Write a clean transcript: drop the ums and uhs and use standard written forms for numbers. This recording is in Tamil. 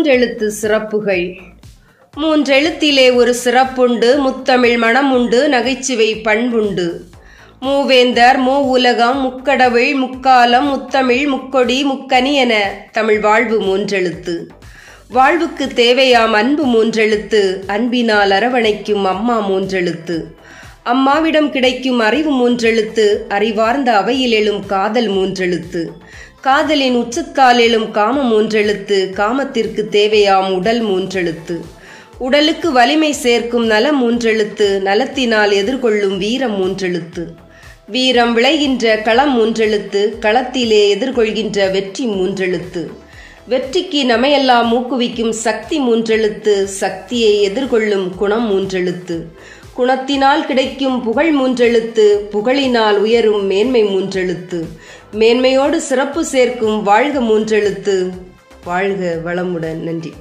மூன்றெழுத்து சிறப்புகள். மூன்றெழுத்திலே ஒரு சிறப்புண்டு, முத்தமிழ் மணமுண்டு, நகைச்சுவை பண்புண்டு. மூவேந்தர் மூவுலகம் முக்கடவுள் முக்காலம் முத்தமிழ் முக்கொடி முக்கனி என தமிழ் வாழ்வு மூன்றெழுத்து. வாழ்வுக்கு தேவையாம் அன்பு மூன்றெழுத்து, அன்பினால் அரவணைக்கும் அம்மா மூன்றெழுத்து. அம்மாவிடம் கிடைக்கும் அறிவு மூன்றெழுத்து, அறிவார்ந்த அவையில் எழும் காதல் மூன்றெழுத்து. காதலின் உச்சத்தால் எழும் காம மூன்றெழுத்து, காமத்திற்கு தேவையாம் உடல் மூன்றெழுத்து. உடலுக்கு வலிமை சேர்க்கும் நலம் மூன்றெழுத்து, நலத்தினால் எதிர்கொள்ளும் வீரம் மூன்றெழுத்து. வீரம் விளைகின்ற களம் மூன்றெழுத்து, களத்திலே எதிர்கொள்கின்ற வெற்றி மூன்றெழுத்து. வெற்றிக்கு நமையெல்லாம் ஊக்குவிக்கும் சக்தி மூன்றெழுத்து, சக்தியை எதிர்கொள்ளும் குணம் மூன்றெழுத்து. குணத்தினால் கிடைக்கும் புகழ் மூன்றெழுத்து, புகழினால் உயரும் மேன்மை மூன்றெழுத்து. மேன்மையோடு சிறப்பு சேர்க்கும் வாழ்க மூன்றெழுத்து. வாழ்க வளமுடன். நன்றி.